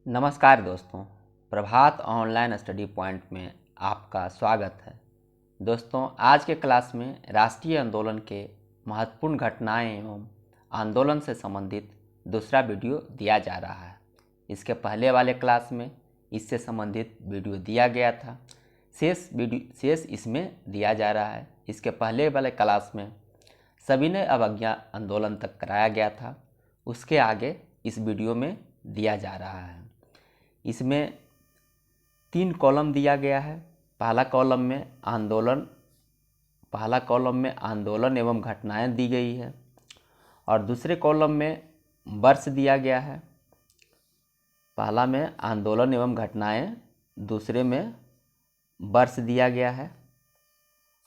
नमस्कार दोस्तों, प्रभात online study point में आपका स्वागत है। दोस्तों, आज के क्लास में राष्ट्रीय आंदोलन के महत्वपूर्ण घटनाएं एवं आंदोलन से संबंधित दूसरा वीडियो दिया जा रहा है। इसके पहले वाले क्लास में इससे संबंधित वीडियो दिया गया था, शेष इसमें दिया जा रहा है। इसके पहले वाले क्लास में सविनय अवज्ञा आंदोलन तक कराया गया था, उसके आगे इस वीडियो में दिया जा रहा है। इसमें 3 कॉलम दिया गया है। पहला कॉलम में आंदोलन एवं घटनाएं दी गई है और दूसरे कॉलम में वर्ष दिया गया है। पहला में आंदोलन एवं घटनाएं, दूसरे में वर्ष दिया गया है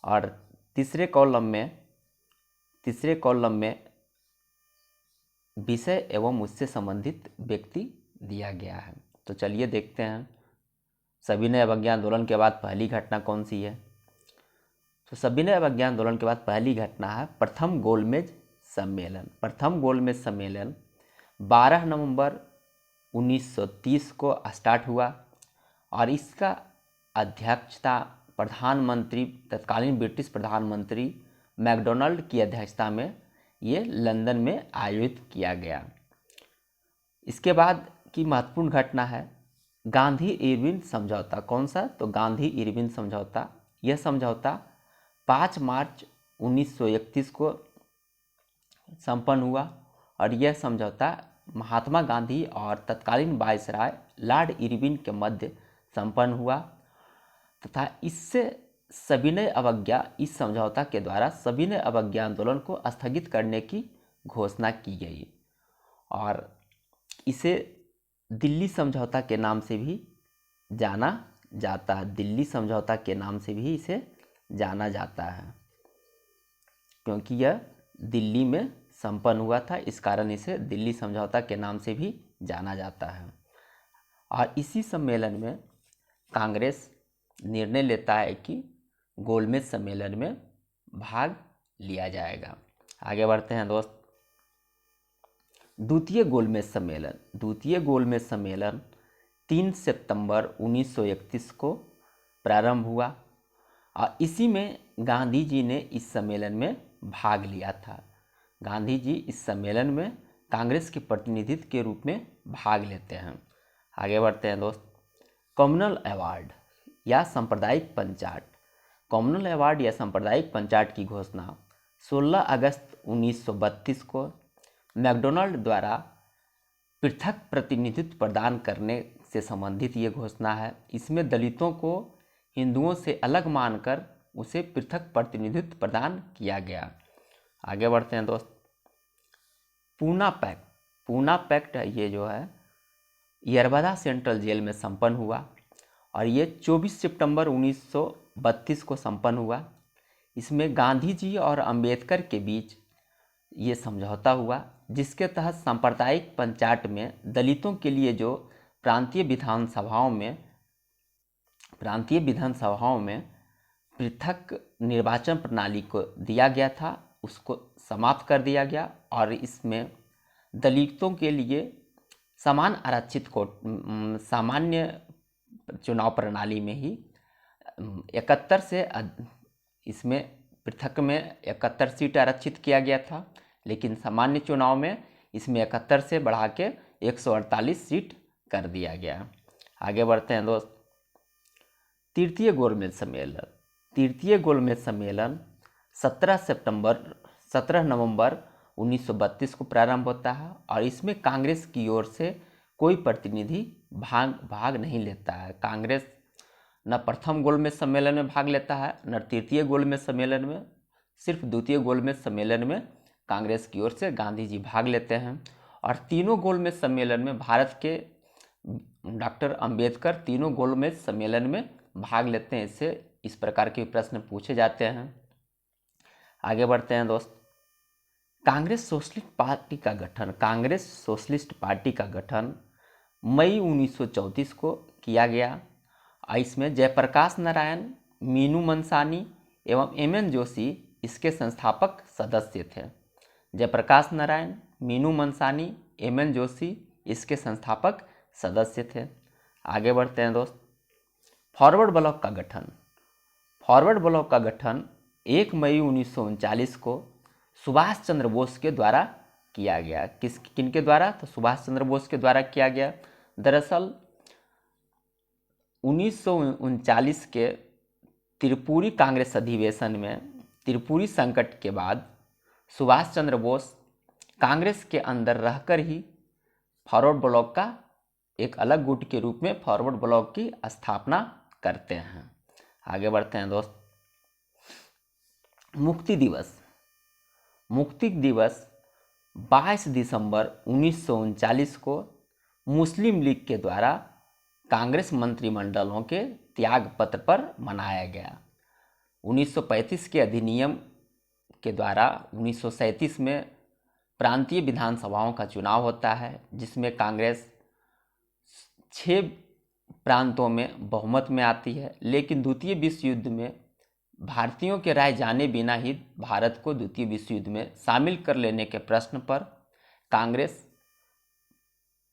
और तीसरे कॉलम में विषय एवं उससे संबंधित व्यक्ति दिया गया है। तो चलिए देखते हैं सविनय अवज्ञा आंदोलन के बाद पहली घटना कौन सी है। तो सविनय अवज्ञा आंदोलन के बाद पहली घटना है प्रथम गोलमेज सम्मेलन। प्रथम गोलमेज सम्मेलन 12 नवंबर 1930 को स्टार्ट हुआ और इसका अध्यक्षता तत्कालीन ब्रिटिश प्रधानमंत्री मैकडोनाल्ड की अध्यक्षता में ये लंदन में आयोजित किया गया। इसके बाद की महत्वपूर्ण घटना है गांधी इरविन समझौता। कौन सा? तो गांधी इरविन समझौता। यह समझौता 5 मार्च 1931 को संपन्न हुआ और यह समझौता महात्मा गांधी और तत्कालीन वायसराय लॉर्ड इरविन के मध्य संपन्न हुआ तथा इस समझौता के द्वारा सविनय अवज्ञा आंदोलन को स्थगित करने की घोषणा की गई और इसे दिल्ली समझौता के नाम से भी जाना जाता है। दिल्ली समझौता के नाम से भी इसे जाना जाता है क्योंकि यह दिल्ली में संपन्न हुआ था, इस कारण इसे दिल्ली समझौता के नाम से भी जाना जाता है। और इसी सम्मेलन में कांग्रेस निर्णय लेता है कि गोलमेज सम्मेलन में भाग लिया जाएगा। आगे बढ़ते हैं दोस्त। द्वितीय गोलमेज सम्मेलन 3 सितंबर 1931 को प्रारंभ हुआ और इसी में गांधी जी ने इस सम्मेलन में भाग लिया था। गांधी जी इस सम्मेलन में कांग्रेस के प्रतिनिधित्व के रूप में भाग लेते हैं। आगे बढ़ते हैं दोस्त। कम्युनल अवार्ड या सांप्रदायिक पंचाट की घोषणा 16 अगस्त 1932 को मैकडोनाल्ड द्वारा पृथक प्रतिनिधित्व प्रदान करने से संबंधित ये घोषणा है। इसमें दलितों को हिंदुओं से अलग मानकर उसे पृथक प्रतिनिधित्व प्रदान किया गया। आगे बढ़ते हैं दोस्त। पूना पैक्ट ये जो है यरबदा सेंट्रल जेल में संपन्न हुआ और ये 24 सितंबर 1932 को संपन्न हुआ। इसमें गांधी जी और अंबेडकर के बीच ये समझौता हुआ जिसके तहत सांप्रदायिक पंचाट में दलितों के लिए जो प्रांतीय विधानसभाओं में पृथक निर्वाचन प्रणाली को दिया गया था उसको समाप्त कर दिया गया और इसमें दलितों के लिए सामान्य चुनाव प्रणाली में ही 71 से इसमें पृथक में 71 सीट आरक्षित किया गया था, लेकिन सामान्य चुनाव में इसमें 71 से बढ़ा के 148 सीट कर दिया गया। आगे बढ़ते हैं दोस्त। तृतीय गोलमेज सम्मेलन 17 नवंबर 1932 को प्रारंभ होता है और इसमें कांग्रेस की ओर से कोई प्रतिनिधि भाग नहीं लेता है। कांग्रेस न प्रथम गोलमेज सम्मेलन में भाग लेता है न तृतीय गोलमेज सम्मेलन में, सिर्फ द्वितीय गोलमेज सम्मेलन में कांग्रेस की ओर से गांधी जी भाग लेते हैं। और तीनों गोलमेज सम्मेलन में भारत के डॉक्टर अंबेडकर तीनों गोलमेज सम्मेलन में भाग लेते हैं। इससे इस प्रकार के प्रश्न पूछे जाते हैं। आगे बढ़ते हैं दोस्त। कांग्रेस सोशलिस्ट पार्टी का गठन मई 1934 को किया गया। इसमें जयप्रकाश नारायण, मीनू मनसानी एवं एम.एन. जोशी इसके संस्थापक सदस्य थे। जयप्रकाश नारायण, मीनू मनसानी, एम.एन. जोशी इसके संस्थापक सदस्य थे। आगे बढ़ते हैं दोस्त। फॉरवर्ड ब्लॉक का गठन। फॉरवर्ड ब्लॉक का गठन 1 मई 1939 को सुभाष चंद्र बोस के द्वारा किया गया। किनके द्वारा? तो सुभाष चंद्र बोस के द्वारा किया गया। दरअसल 1939 के त्रिपुरी कांग्रेस अधिवेशन में त्रिपुरी संकट के बाद सुभाष चंद्र बोस कांग्रेस के अंदर रहकर ही फॉरवर्ड ब्लॉक का एक अलग गुट के रूप में फॉरवर्ड ब्लॉक की स्थापना करते हैं। आगे बढ़ते हैं दोस्त। मुक्ति दिवस। मुक्ति दिवस 22 दिसंबर 1939 को मुस्लिम लीग के द्वारा कांग्रेस मंत्रिमंडलों के त्याग पत्र पर मनाया गया। 1935 के अधिनियम के द्वारा 1937 में प्रांतीय विधानसभाओं का चुनाव होता है, जिसमें कांग्रेस 6 प्रांतों में बहुमत में आती है। लेकिन द्वितीय विश्व युद्ध में भारतीयों के राय जाने बिना ही भारत को द्वितीय विश्व युद्ध में शामिल कर लेने के प्रश्न पर कांग्रेस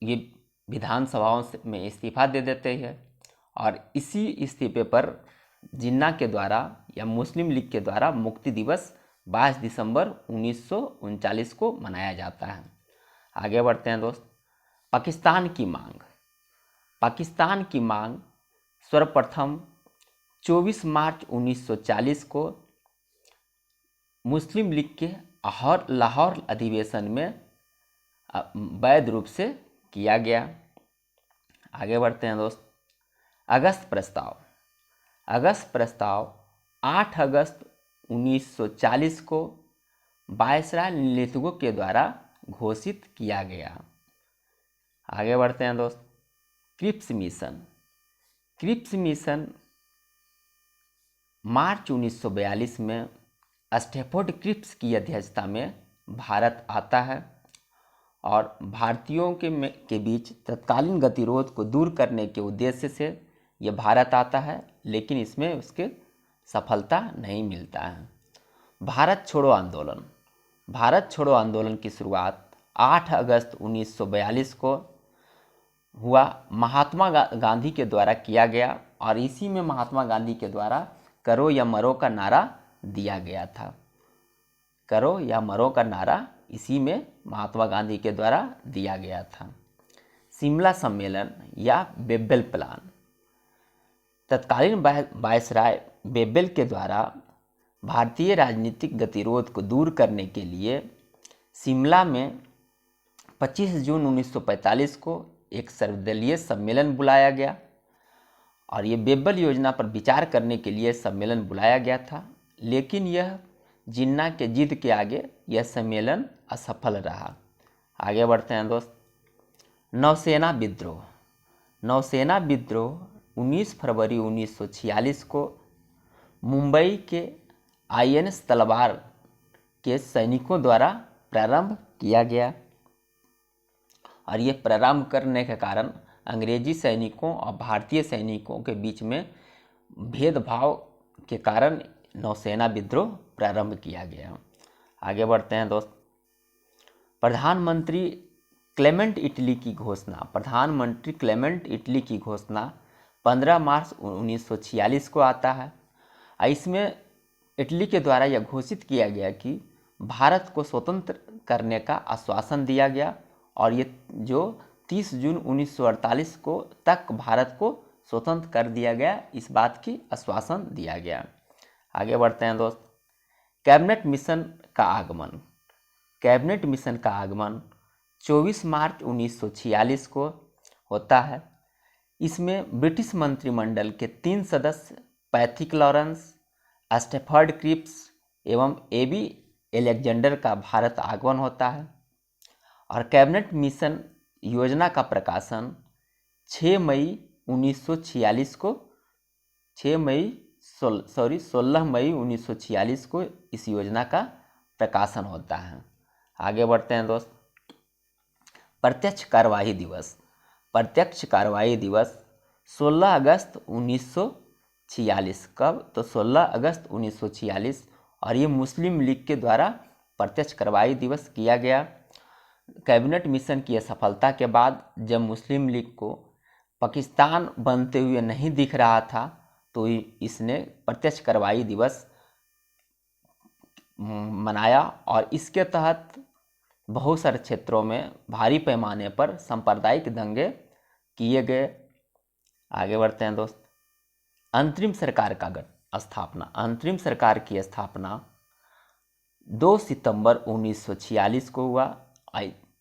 ये विधानसभाओं में इस्तीफा दे देते हैं और इसी इस्तीफे पर जिन्ना के द्वारा या मुस्लिम लीग के द्वारा मुक्ति दिवस 22 दिसंबर 1939 को मनाया जाता है। आगे बढ़ते हैं दोस्त। पाकिस्तान की मांग। पाकिस्तान की मांग सर्वप्रथम 24 मार्च 1940 को मुस्लिम लीग के लाहौर अधिवेशन में वैध रूप से किया गया। आगे बढ़ते हैं दोस्त। अगस्त प्रस्ताव। अगस्त प्रस्ताव 8 अगस्त 1940 को वायसराय नीलिथगो के द्वारा घोषित किया गया। आगे बढ़ते हैं दोस्त। Cripps mission. क्रिप्स मिशन मार्च 1942 में स्टैफोर्ड क्रिप्स की अध्यक्षता में भारत आता है और भारतीयों के बीच तत्कालीन गतिरोध को दूर करने के उद्देश्य से यह भारत आता है, लेकिन इसमें उसके सफलता नहीं मिलता है। भारत छोड़ो आंदोलन। भारत छोड़ो आंदोलन की शुरुआत 8 अगस्त 1942 को हुआ, महात्मा गांधी के द्वारा किया गया और इसी में महात्मा गांधी के द्वारा करो या मरो का नारा दिया गया था। करो या मरो का नारा इसी में महात्मा गांधी के द्वारा दिया गया था। शिमला सम्मेलन या बेबेल प्लान। तत्कालीन वायसराय बेबेल के द्वारा भारतीय राजनीतिक गतिरोध को दूर करने के लिए शिमला में 25 जून 1945 को एक सर्वदलीय सम्मेलन बुलाया गया और ये बेबल योजना पर विचार करने के लिए सम्मेलन बुलाया गया था, लेकिन यह जिन्ना के जिद के आगे यह सम्मेलन असफल रहा। आगे बढ़ते हैं दोस्त। नौसेना विद्रोह। नौसेना विद्रोह 19 फरवरी 1946 को मुंबई के INS तलवार के सैनिकों द्वारा प्रारंभ किया गया और ये प्रारंभ करने के कारण अंग्रेजी सैनिकों और भारतीय सैनिकों के बीच में भेदभाव के कारण नौसेना विद्रोह प्रारंभ किया गया। आगे बढ़ते हैं दोस्त। प्रधानमंत्री क्लेमेंट इटली की घोषणा। प्रधानमंत्री क्लेमेंट इटली की घोषणा 15 मार्च 1946 को आता है। इसमें इटली के द्वारा यह घोषित किया गया कि भारत को स्वतंत्र करने का आश्वासन दिया गया और ये जो 30 जून 1948 को तक भारत को स्वतंत्र कर दिया गया, इस बात की आश्वासन दिया गया। आगे बढ़ते हैं दोस्त। कैबिनेट मिशन का आगमन। कैबिनेट मिशन का आगमन 24 मार्च 1946 को होता है। इसमें ब्रिटिश मंत्रिमंडल के 3 सदस्य पैथिक लॉरेंस, स्टैफर्ड क्रिप्स एवं AB एलेक्जेंडर का भारत आगमन होता है और कैबिनेट मिशन योजना का प्रकाशन 16 मई 1946 को 16 मई 1946 को इस योजना का प्रकाशन होता है। आगे बढ़ते हैं दोस्त। प्रत्यक्ष कार्यवाही दिवस। प्रत्यक्ष कार्यवाही दिवस 16 अगस्त 1946। कब? तो 16 अगस्त 1946 और ये मुस्लिम लीग के द्वारा प्रत्यक्ष कार्यवाही दिवस किया गया। कैबिनेट मिशन की सफलता के बाद जब मुस्लिम लीग को पाकिस्तान बनते हुए नहीं दिख रहा था तो इसने प्रत्यक्ष कार्रवाई दिवस मनाया और इसके तहत बहुत सारे क्षेत्रों में भारी पैमाने पर सांप्रदायिक दंगे किए गए। आगे बढ़ते हैं दोस्त। अंतरिम सरकार का स्थापना। अंतरिम सरकार की स्थापना 2 सितंबर 1946 को हुआ,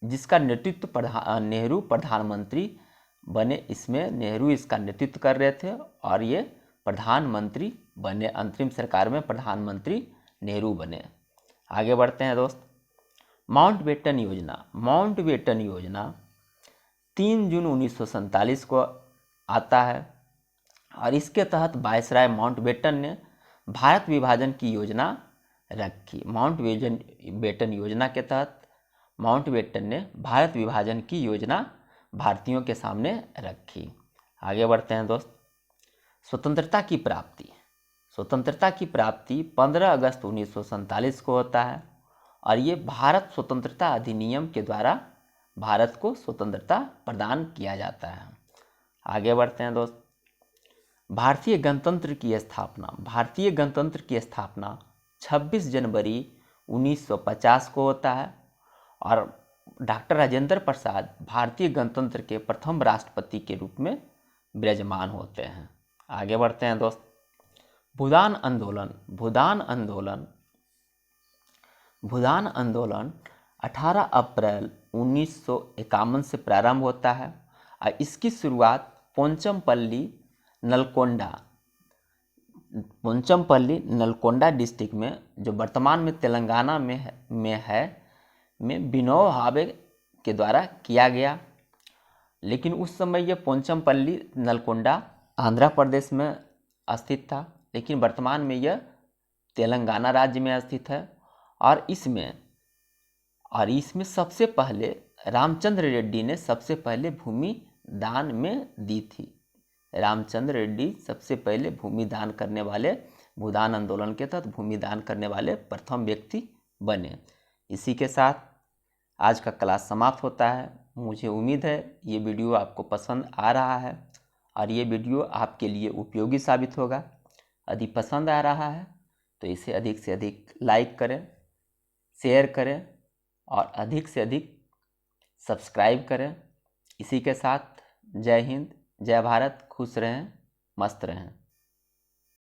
जिसका नेतृत्व नेहरू प्रधानमंत्री बने। इसमें नेहरू इसका नेतृत्व कर रहे थे और ये प्रधानमंत्री बने। अंतरिम सरकार में प्रधानमंत्री नेहरू बने। आगे बढ़ते हैं दोस्त। माउंटबेटन योजना। माउंटबेटन योजना 3 जून 1947 को आता है और इसके तहत वायसराय माउंटबेटन ने भारत विभाजन की योजना रखी। माउंटबेटन योजना के तहत माउंटबेटन ने भारत विभाजन की योजना भारतीयों के सामने रखी। आगे बढ़ते हैं दोस्त। स्वतंत्रता की प्राप्ति। स्वतंत्रता की प्राप्ति 15 अगस्त 1947 को होता है और ये भारत स्वतंत्रता अधिनियम के द्वारा भारत को स्वतंत्रता प्रदान किया जाता है। आगे बढ़ते हैं दोस्त। भारतीय गणतंत्र की स्थापना। भारतीय गणतंत्र की स्थापना 26 जनवरी 1950 को होता है और डॉक्टर राजेंद्र प्रसाद भारतीय गणतंत्र के प्रथम राष्ट्रपति के रूप में विराजमान होते हैं। आगे बढ़ते हैं दोस्त। भूदान आंदोलन। भूदान आंदोलन 18 अप्रैल 1951 से प्रारंभ होता है और इसकी शुरुआत पोंचमपल्ली नलकोंडा डिस्ट्रिक्ट में, जो वर्तमान में तेलंगाना में विनोबा भावे के द्वारा किया गया। लेकिन उस समय यह पोंचमपल्ली नलकोंडा आंध्र प्रदेश में स्थित था, लेकिन वर्तमान में यह तेलंगाना राज्य में स्थित है। और इसमें सबसे पहले रामचंद्र रेड्डी ने सबसे पहले भूमि दान में दी थी। रामचंद्र रेड्डी सबसे पहले भूमि दान करने वाले, भूदान आंदोलन के तहत भूमि दान करने वाले प्रथम व्यक्ति बने। इसी के साथ आज का क्लास समाप्त होता है। मुझे उम्मीद है ये वीडियो आपको पसंद आ रहा है और ये वीडियो आपके लिए उपयोगी साबित होगा। यदि पसंद आ रहा है तो इसे अधिक से अधिक लाइक करें, शेयर करें और अधिक से अधिक सब्सक्राइब करें। इसी के साथ जय हिंद, जय भारत, खुश रहें, मस्त रहें।